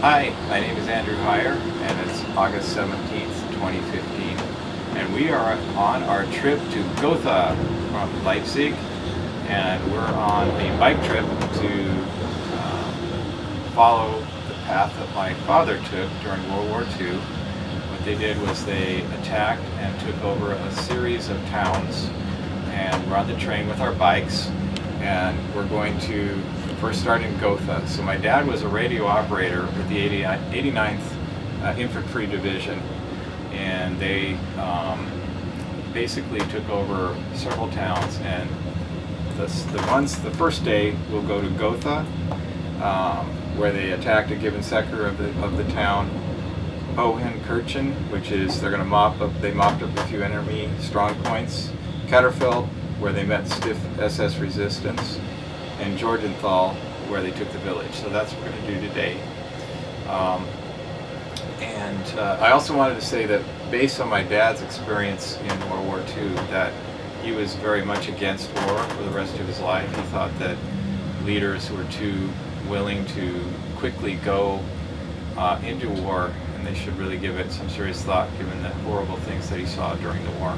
Hi, my name is Andrew Heyer, and it's August 17th, 2015, and we are on our trip to Gotha from Leipzig, and we're on a bike trip to follow the path that my father took during World War II. What they did was they attacked and took over a series of towns, and we're on the train with our bikes, and we're going to first start in Gotha. So my dad was a radio operator with the 89th Infantry Division, and they basically took over several towns. And the first day we'll go to Gotha, where they attacked a given sector of the town. Hohenkirchen, which is they mopped up a few enemy strong points. Katterfeld, where they met stiff SS resistance, and Jorgenthal, where they took the village. So that's what we're going to do today. I also wanted to say that based on my dad's experience in World War II, that he was very much against war for the rest of his life. He thought that leaders were too willing to quickly go into war, and they should really give it some serious thought given the horrible things that he saw during the war.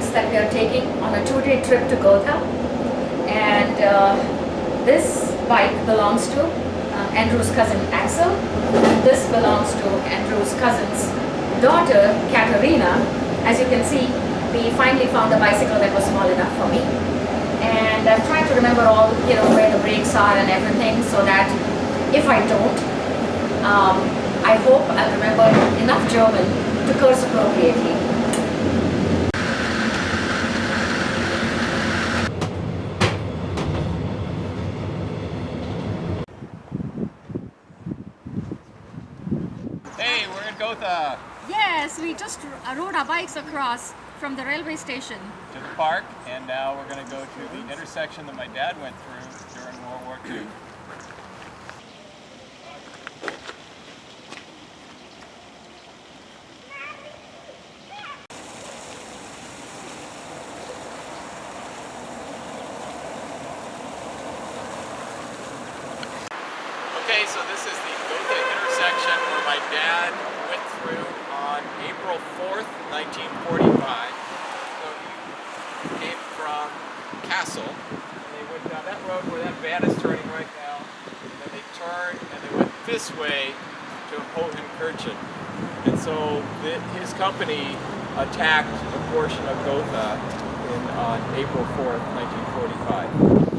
That we are taking on a 2-day trip to Gotha, and this bike belongs to Andrew's cousin Axel. This belongs to Andrew's cousin's daughter Katerina. As you can see, we finally found a bicycle that was small enough for me, and I'm trying to remember all where the brakes are and everything, so that if I don't, I hope I'll remember enough German to curse appropriately. Hey, we're in Gotha! Yes, we just rode our bikes across from the railway station To the park, and now we're going to go to the intersection that my dad went through during World War II. Okay, so this is the Gotha intersection where my dad went through on April 4th, 1945. So he came from Kassel, and they went down that road where that van is turning right now, and then they turned and they went this way to Hohenkirchen. And so his company attacked a portion of Gotha on April 4th, 1945.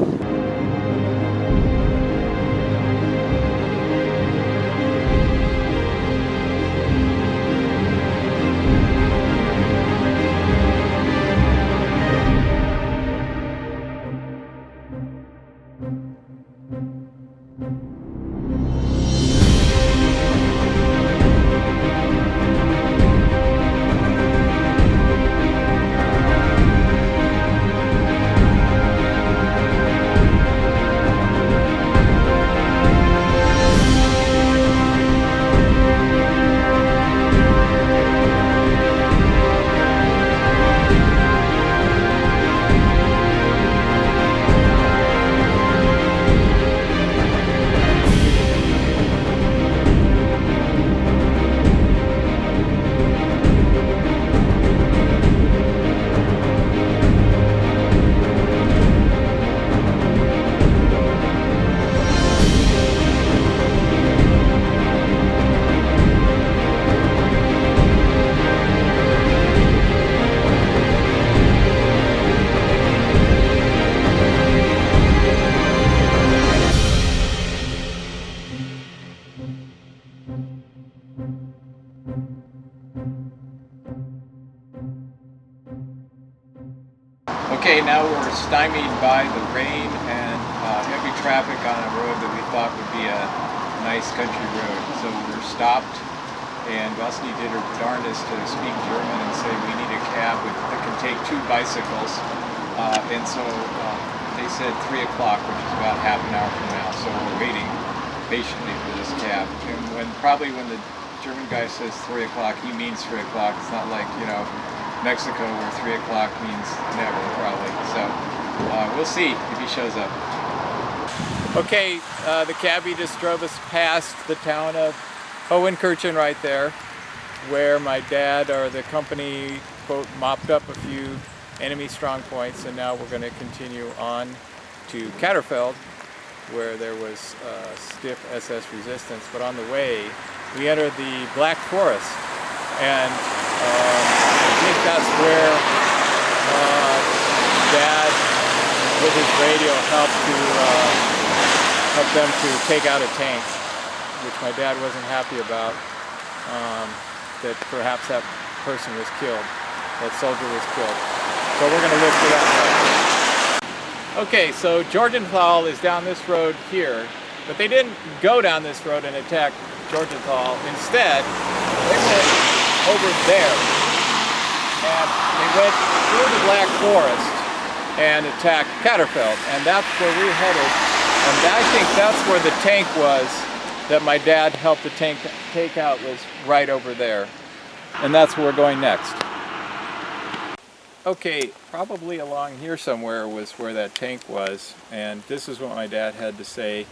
Okay, now we're stymied by the rain and heavy traffic on a road that we thought would be a nice country road. So we're stopped, and Bosnia did her darndest to speak German and say we need a cab that can take 2 bicycles. And so they said 3 o'clock, which is about half an hour from now. So we're waiting patiently for this cab. And probably when the German guy says 3 o'clock, he means 3 o'clock. It's not like, you know, Mexico where 3 o'clock means never, probably. So we'll see if he shows up. Okay, the cabbie just drove us past the town of Hohenkirchen right there, where my dad or the company, quote, mopped up a few enemy strong points, and now we're going to continue on to Katterfeld, where there was stiff SS resistance. But on the way, we entered the Black Forest, and I think that's where Dad, with his radio, helped them to take out a tank, which my dad wasn't happy about, that perhaps that person was killed, that soldier was killed. So we're going to look for that. Okay, so Georgenthal is down this road here, but they didn't go down this road and attack Georgenthal. Instead, they went over there, and they went through the Black Forest and attacked Katterfeld, and that's where we're headed. And I think that's where the tank was that my dad helped the tank take out, was right over there. And that's where we're going next. Okay, probably along here somewhere was where that tank was, and this is what my dad had to say.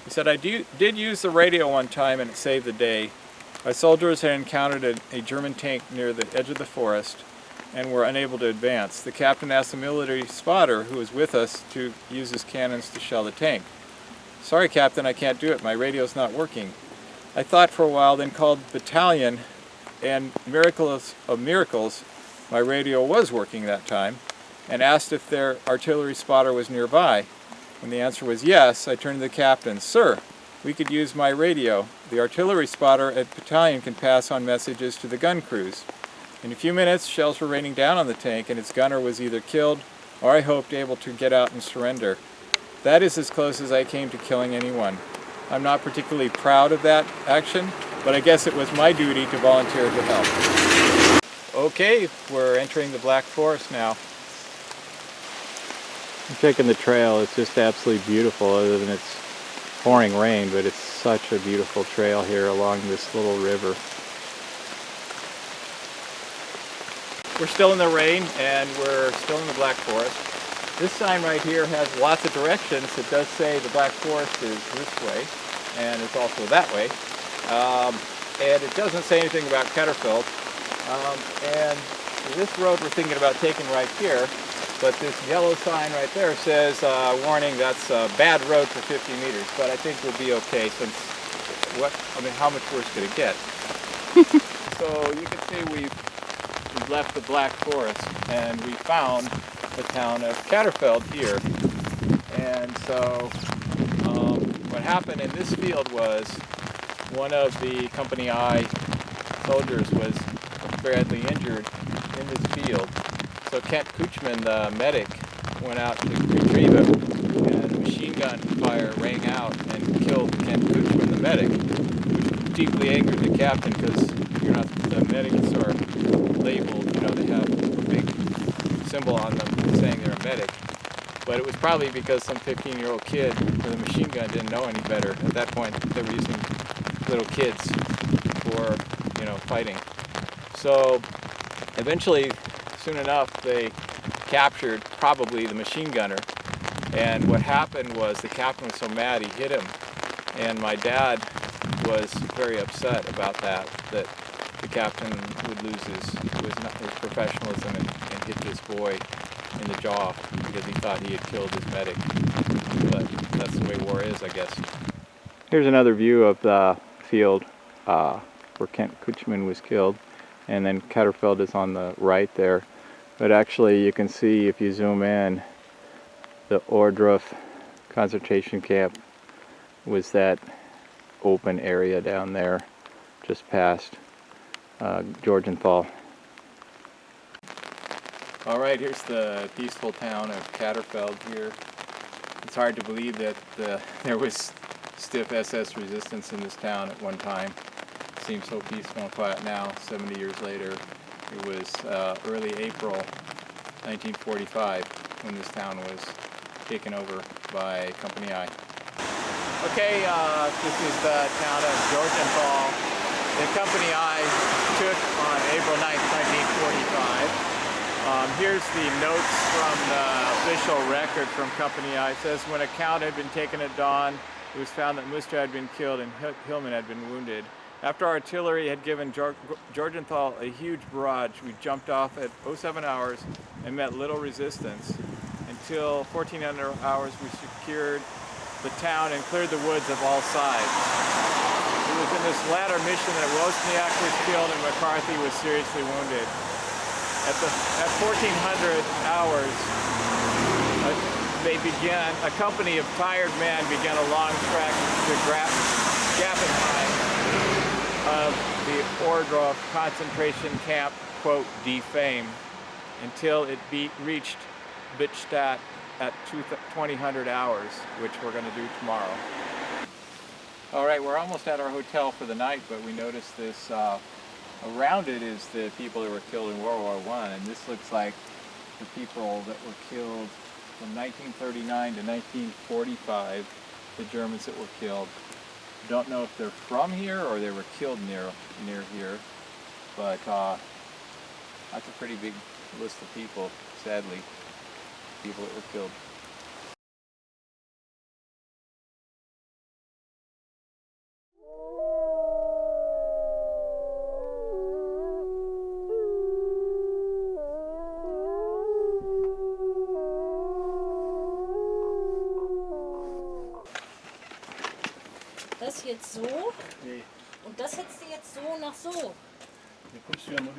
He said, I did use the radio one time and it saved the day. Our soldiers had encountered a German tank near the edge of the forest and were unable to advance. The captain asked the military spotter who was with us to use his cannons to shell the tank. Sorry, Captain, I can't do it. My radio's not working. I thought for a while, then called battalion, and miracles of miracles, my radio was working that time, and asked if their artillery spotter was nearby. When the answer was yes, I turned to the captain. Sir, we could use my radio. The artillery spotter at battalion can pass on messages to the gun crews. In a few minutes, shells were raining down on the tank, and its gunner was either killed or, I hoped, able to get out and surrender. That is as close as I came to killing anyone. I'm not particularly proud of that action, but I guess it was my duty to volunteer to help. Okay, we're entering the Black Forest now. I'm checking the trail. It's just absolutely beautiful, other than it's pouring rain, but it's such a beautiful trail here along this little river. We're still in the rain, and we're still in the Black Forest. This sign right here has lots of directions. It does say the Black Forest is this way, and it's also that way. And it doesn't say anything about Katterfeld. And this road we're thinking about taking right here, but this yellow sign right there says, warning, that's a bad road for 50 meters. But I think we'll be okay, since, how much worse could it get? So you can see we've left the Black Forest, and we found the town of Katterfeld here. And so what happened in this field was one of the Company I soldiers was badly injured in this field. So Kent Kuchman, the medic, went out to retrieve him, and machine gun fire rang out and killed Kent Kuchman, the medic, which deeply angered the captain, because the medics are labeled, they have a big symbol on them saying they're a medic. But it was probably because some 15-year-old kid with a machine gun didn't know any better. At that point, they were using little kids for, fighting. So eventually, soon enough, they captured probably the machine gunner. And what happened was the captain was so mad he hit him. And my dad was very upset about that the captain would lose his professionalism and hit this boy in the jaw because he thought he had killed his medic. But that's the way war is, I guess. Here's another view of the field where Kent Kuchman was killed, and then Katterfeld is on the right there. But actually you can see, if you zoom in, the Ohrdruf concentration camp was that open area down there just past Georgenthal. All right, here's the peaceful town of Katterfeld here. It's hard to believe that there was stiff SS resistance in this town at one time. It seems so peaceful and quiet now, 70 years later. It was early April 1945 when this town was taken over by Company I. Okay, this is the town of Georgenthal that Company I took on April 9th, 1945. Here's the notes from the official record from Company I. It says, when a count had been taken at dawn, it was found that Mustra had been killed and Hillman had been wounded. After artillery had given Georgenthal a huge barrage, we jumped off at 07 hours and met little resistance. Until 1400 hours, we secured the town and cleared the woods of all sides. It was in this latter mission that Wozniak was killed and McCarthy was seriously wounded. At 1400 hours, a company of tired men began a long trek to Gappenheim of the Ohrdruf concentration camp, quote, defame, until it reached Bittstadt at 2000 hours, which we're going to do tomorrow. All right, we're almost at our hotel for the night, but we noticed this, around it is the people that were killed in World War I, and this looks like the people that were killed from 1939 to 1945, the Germans that were killed. Don't know if they're from here or they were killed near here, but that's a pretty big list of people, sadly, people that were killed. Das jetzt so Nee, und das setzt du jetzt so nach so. da kommst du ja noch.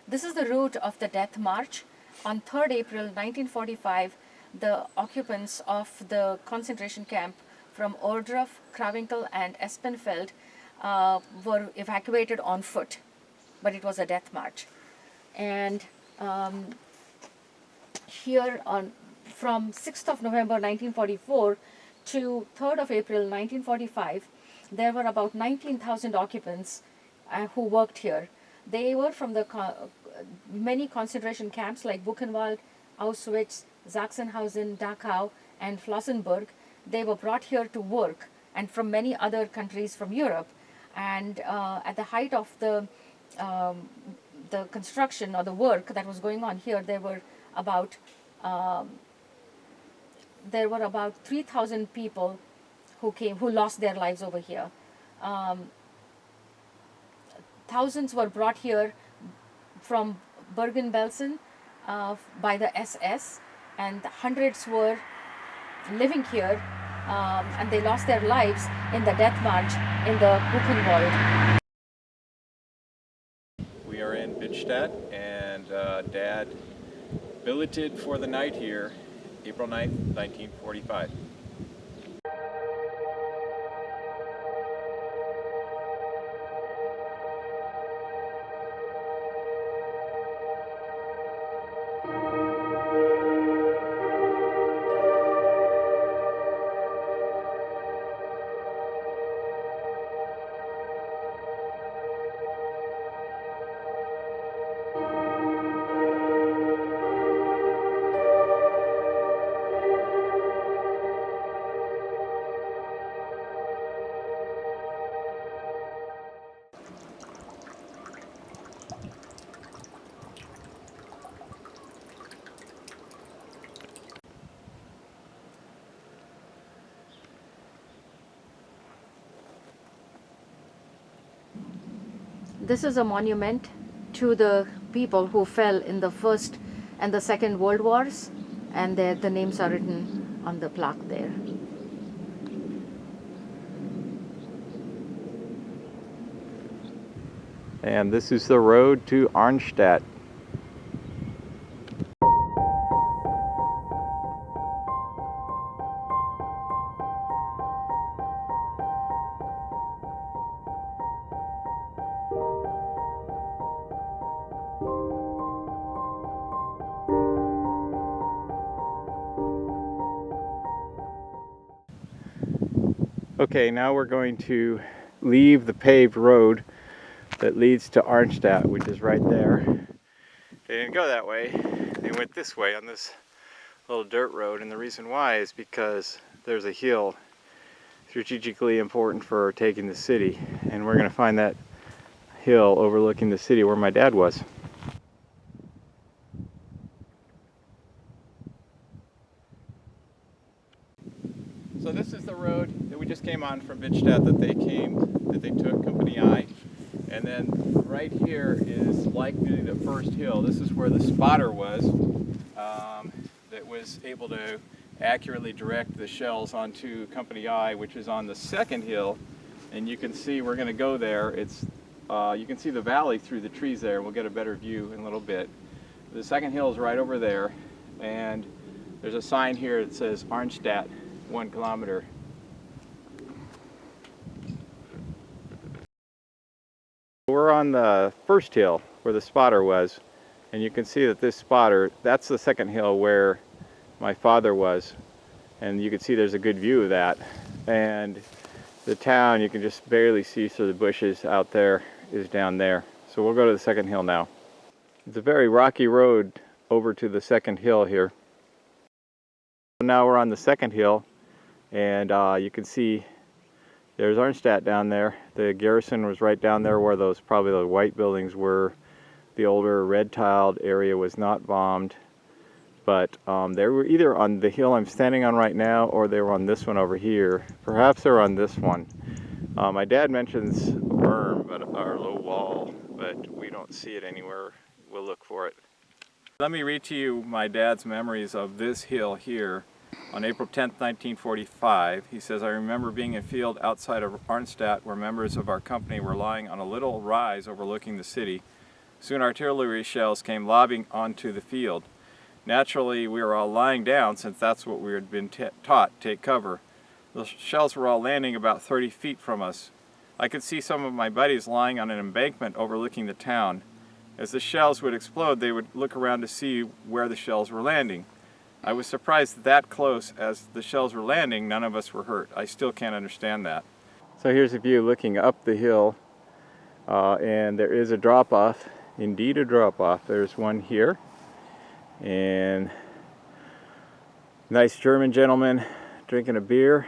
This is the route of the death march. On 3rd April 1945, the occupants of the concentration camp from Ohrdruf, Krawinkel and Espenfeld were evacuated on foot, but it was a death march. And here on from 6th of November 1944 to 3rd of April 1945, there were about 19,000 occupants who worked here. They were from the many concentration camps like Buchenwald, Auschwitz, Sachsenhausen, Dachau, and Flossenburg. They were brought here to work, and from many other countries from Europe. And at the height of the construction or the work that was going on here, there were about 3,000 people who lost their lives over here. Thousands were brought here from Bergen-Belsen by the SS, and hundreds were living here, and they lost their lives in the death march in the Buchenwald. We are in Bittstadt, and Dad billeted for the night here, April 9th, 1945. This is a monument to the people who fell in the First and the Second World Wars, and the names are written on the plaque there. And this is the road to Arnstadt. Okay, now we're going to leave the paved road that leads to Arnstadt, which is right there. They didn't go that way. They went this way on this little dirt road, and the reason why is because there's a hill strategically important for taking the city, and we're going to find that hill overlooking the city where my dad was. So this is the road that we just came on from Bittstadt that they took, Company I. And then right here is likely the first hill. This is where the spotter was that was able to accurately direct the shells onto Company I, which is on the second hill. And you can see we're going to go there. It's you can see the valley through the trees there. We'll get a better view in a little bit. The second hill is right over there, and there's a sign here that says Arnstadt, 1 kilometer. We're on the first hill where the spotter was, and you can see that this spotter, that's the second hill where my father was, and you can see there's a good view of that. And the town, you can just barely see through the bushes out there, is down there. So we'll go to the second hill now. It's a very rocky road over to the second hill here. Now we're on the second hill, and you can see there's Arnstadt down there. The garrison was right down there where probably those white buildings were. The older red-tiled area was not bombed, but they were either on the hill I'm standing on right now, or they were on this one over here. Perhaps they're on this one. My dad mentions a berm, or a low wall, but we don't see it anywhere. We'll look for it. Let me read to you my dad's memories of this hill here. On April 10th, 1945, he says, "I remember being in a field outside of Arnstadt where members of our company were lying on a little rise overlooking the city. Soon artillery shells came lobbing onto the field. Naturally, we were all lying down since that's what we had been taught, take cover. The shells were all landing about 30 feet from us. I could see some of my buddies lying on an embankment overlooking the town. as the shells would explode, they would look around to see where the shells were landing. I was surprised that close as the shells were landing, none of us were hurt. I still can't understand that. So here's a view looking up the hill, and there is a drop-off, indeed a drop-off. There's one here, and nice German gentleman drinking a beer,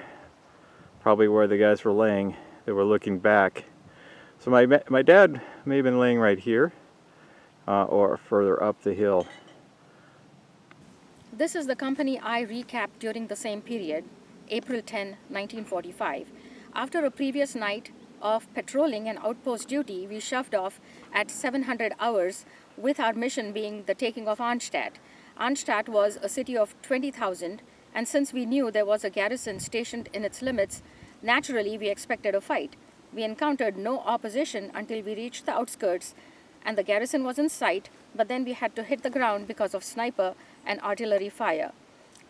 probably where the guys were laying. They were looking back. So my dad may have been laying right here, or further up the hill. This is the company I recapped during the same period, April 10, 1945. After a previous night of patrolling and outpost duty, we shoved off at 700 hours, with our mission being the taking of Arnstadt. Arnstadt was a city of 20,000, and since we knew there was a garrison stationed in its limits, naturally we expected a fight. We encountered no opposition until we reached the outskirts, and the garrison was in sight, but then we had to hit the ground because of sniper and artillery fire.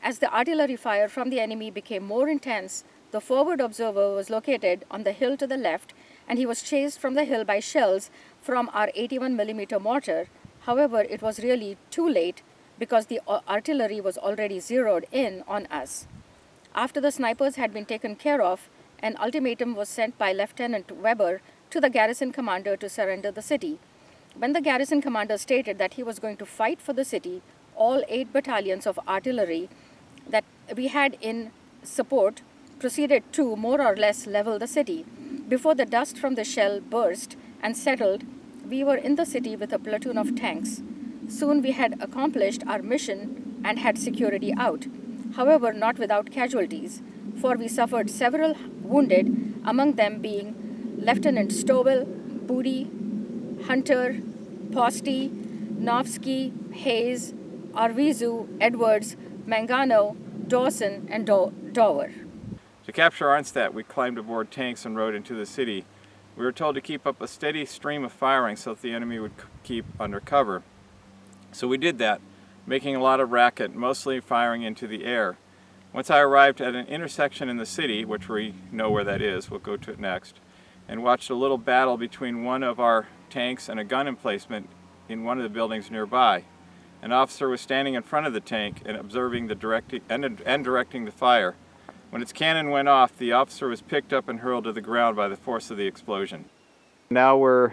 As the artillery fire from the enemy became more intense, the forward observer was located on the hill to the left, and he was chased from the hill by shells from our 81mm mortar. However, it was really too late because the artillery was already zeroed in on us. After the snipers had been taken care of, an ultimatum was sent by Lieutenant Weber to the garrison commander to surrender the city. When the garrison commander stated that he was going to fight for the city, all 8 battalions of artillery that we had in support proceeded to more or less level the city. Before the dust from the shell burst and settled, we were in the city with a platoon of tanks. Soon we had accomplished our mission and had security out. However, not without casualties, for we suffered several wounded, among them being Lieutenant Stowell, Booty, Hunter, Posty, Novsky, Hayes, Arvizu, Edwards, Mangano, Dawson, and Dower. To capture Arnstadt, we climbed aboard tanks and rode into the city. We were told to keep up a steady stream of firing so that the enemy would keep under cover. So we did that, making a lot of racket, mostly firing into the air. Once I arrived at an intersection in the city, which we know where that is, we'll go to it next, and watched a little battle between one of our tanks and a gun emplacement in one of the buildings nearby. An officer was standing in front of the tank and observing the directing the fire. When its cannon went off, the officer was picked up and hurled to the ground by the force of the explosion. Now we're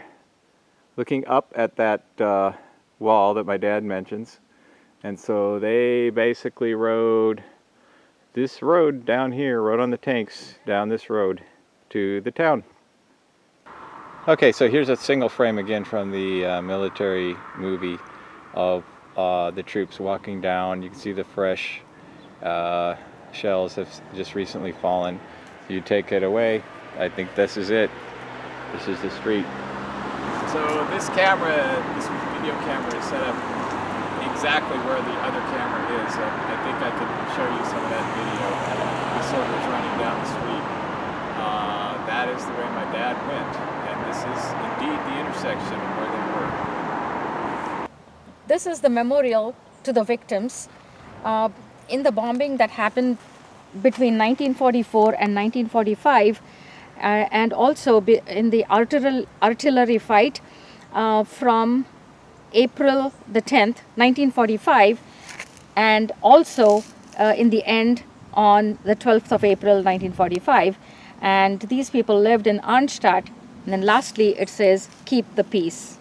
looking up at that wall that my dad mentions, and so they basically rode this road down here, rode on the tanks down this road to the town. Okay, so here's a single frame again from the military movie of the troops walking down. You can see the fresh shells have just recently fallen. You take it away. I think this is it. This is the street. So this camera, this video camera is set up exactly where the other camera is. I think I could show you some of that video. The soldiers running down the street. That is the way my dad went. And this is indeed the intersection where they were. This is the memorial to the victims in the bombing that happened between 1944 and 1945, and also in the artillery fight from April the 10th, 1945, and also in the end on the 12th of April, 1945. And these people lived in Arnstadt. And then lastly, it says, "Keep the peace."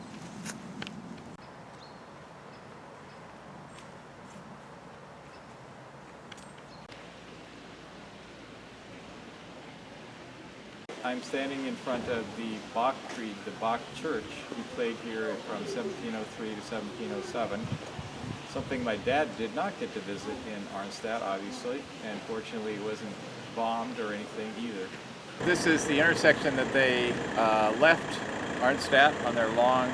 I'm standing in front of the Bach Creed, the Bach Church. We played here from 1703 to 1707. Something my dad did not get to visit in Arnstadt, obviously, and fortunately it wasn't bombed or anything either. This is the intersection that they left Arnstadt on their long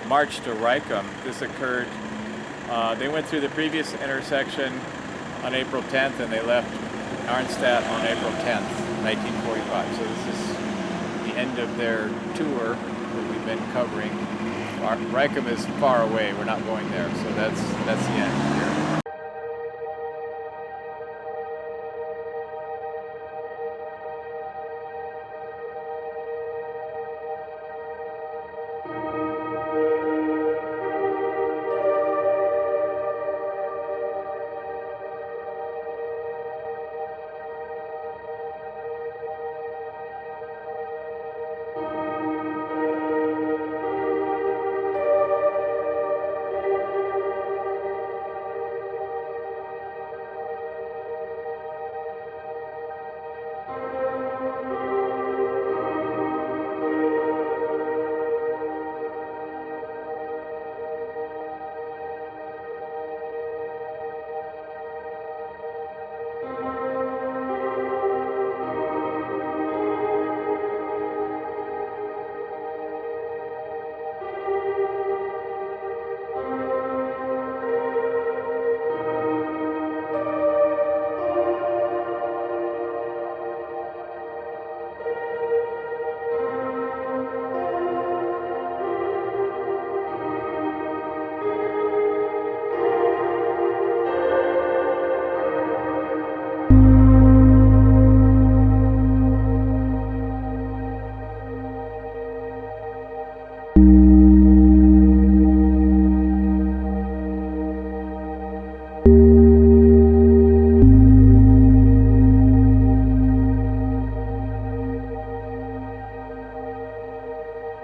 march to Reichum. This occurred, they went through the previous intersection on April 10th and they left Arnstadt on April 10th, 1945. So this is the end of their tour that we've been covering. Reichum is far away, we're not going there, so that's the end.